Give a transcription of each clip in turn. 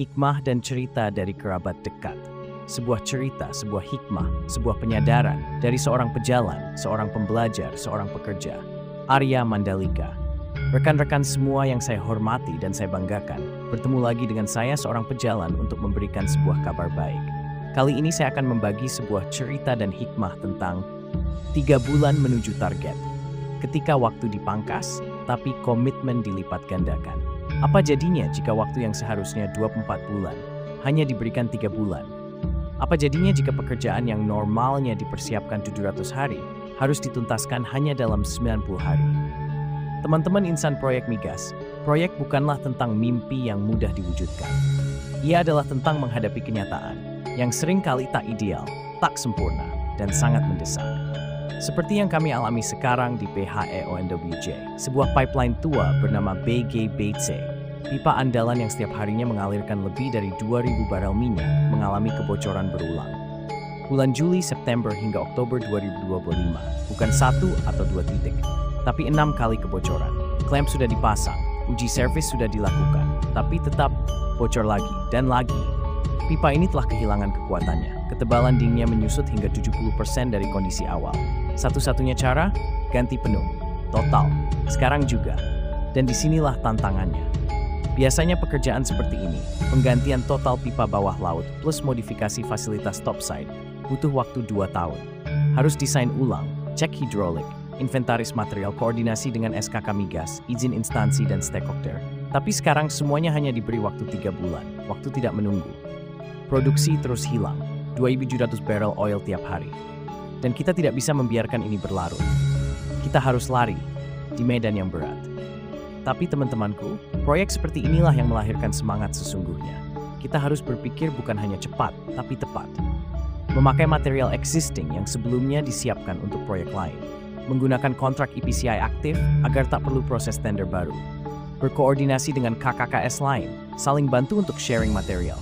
hikmah dan cerita dari kerabat dekat. Sebuah cerita, sebuah hikmah, sebuah penyadaran dari seorang pejalan, seorang pembelajar, seorang pekerja. Arya Mandalika. Rekan-rekan semua yang saya hormati dan saya banggakan, bertemu lagi dengan saya seorang pejalan untuk memberikan sebuah kabar baik. Kali ini saya akan membagi sebuah cerita dan hikmah tentang 3 bulan menuju target. Ketika waktu dipangkas, tapi komitmen dilipat gandakan. Apa jadinya jika waktu yang seharusnya 24 bulan hanya diberikan 3 bulan? Apa jadinya jika pekerjaan yang normalnya dipersiapkan 700 hari harus dituntaskan hanya dalam 90 hari? Teman-teman insan proyek migas, proyek bukanlah tentang mimpi yang mudah diwujudkan. Ia adalah tentang menghadapi kenyataan yang seringkali tak ideal, tak sempurna, dan sangat mendesak. Seperti yang kami alami sekarang di PHEONWJ, sebuah pipeline tua bernama BG-BC, pipa andalan yang setiap harinya mengalirkan lebih dari 2.000 barel minyak, mengalami kebocoran berulang. Bulan Juli, September hingga Oktober 2025, bukan 1 atau 2 titik, tapi 6 kali kebocoran. Klaim sudah dipasang, uji servis sudah dilakukan, tapi tetap bocor lagi dan lagi. Pipa ini telah kehilangan kekuatannya. Ketebalan dindingnya menyusut hingga 70% dari kondisi awal. Satu-satunya cara, ganti penuh. Total. Sekarang juga. Dan disinilah tantangannya. Biasanya pekerjaan seperti ini, penggantian total pipa bawah laut plus modifikasi fasilitas topside, butuh waktu 2 tahun. Harus desain ulang, cek hidrolik, inventaris material, koordinasi dengan SKK migas, izin instansi dan stakeholder. Tapi sekarang semuanya hanya diberi waktu 3 bulan. Waktu tidak menunggu. Produksi terus hilang, 2.700 barrel oil tiap hari. Dan kita tidak bisa membiarkan ini berlarut. Kita harus lari di medan yang berat. Tapi teman-temanku, proyek seperti inilah yang melahirkan semangat sesungguhnya. Kita harus berpikir bukan hanya cepat, tapi tepat. Memakai material existing yang sebelumnya disiapkan untuk proyek lain. Menggunakan kontrak EPCI aktif agar tak perlu proses tender baru. Berkoordinasi dengan KKKS lain, saling bantu untuk sharing material.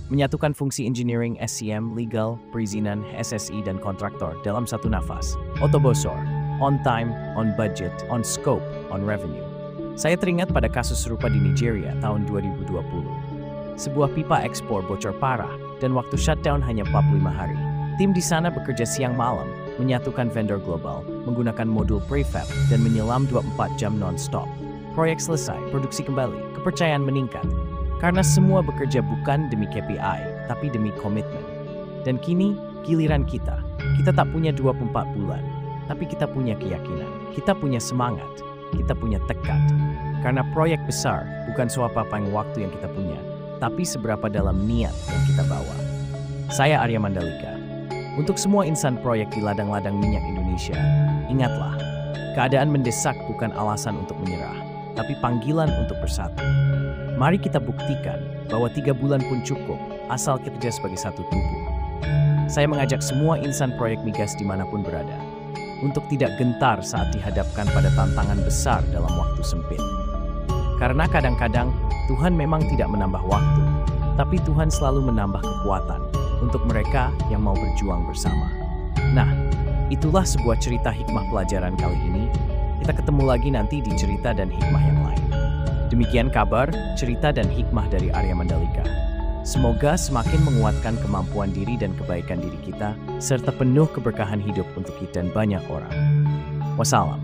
Menyatukan fungsi engineering, SCM, legal, perizinan, SSI, dan kontraktor dalam satu nafas. Otobosor, on time, on budget, on scope, on revenue. Saya teringat pada kasus serupa di Nigeria tahun 2020. Sebuah pipa ekspor bocor parah dan waktu shutdown hanya 45 hari. Tim di sana bekerja siang malam, menyatukan vendor global, menggunakan modul prefab, dan menyelam 24 jam non-stop. Proyek selesai, produksi kembali, kepercayaan meningkat. Karena semua bekerja bukan demi KPI, tapi demi komitmen. Dan kini, giliran kita. Kita tak punya 24 bulan, tapi kita punya keyakinan. Kita punya semangat. Kita punya tekad. Karena proyek besar bukan soal panjang waktu yang kita punya, tapi seberapa dalam niat yang kita bawa. Saya Arya Mandalika. Untuk semua insan proyek di ladang-ladang minyak Indonesia, ingatlah, keadaan mendesak bukan alasan untuk menyerah, tapi panggilan untuk bersatu. Mari kita buktikan bahwa 3 bulan pun cukup, asal kita kerja sebagai satu tubuh. Saya mengajak semua insan proyek migas dimanapun berada, untuk tidak gentar saat dihadapkan pada tantangan besar dalam waktu sempit. Karena kadang-kadang Tuhan memang tidak menambah waktu, tapi Tuhan selalu menambah kekuatan untuk mereka yang mau berjuang bersama. Nah, itulah sebuah cerita hikmah pelajaran kali ini. Kita ketemu lagi nanti di cerita dan hikmah yang lain. Demikian kabar, cerita dan hikmah dari Arya Mandalika. Semoga semakin menguatkan kemampuan diri dan kebaikan diri kita, serta penuh keberkahan hidup untuk kita dan banyak orang. Wassalam.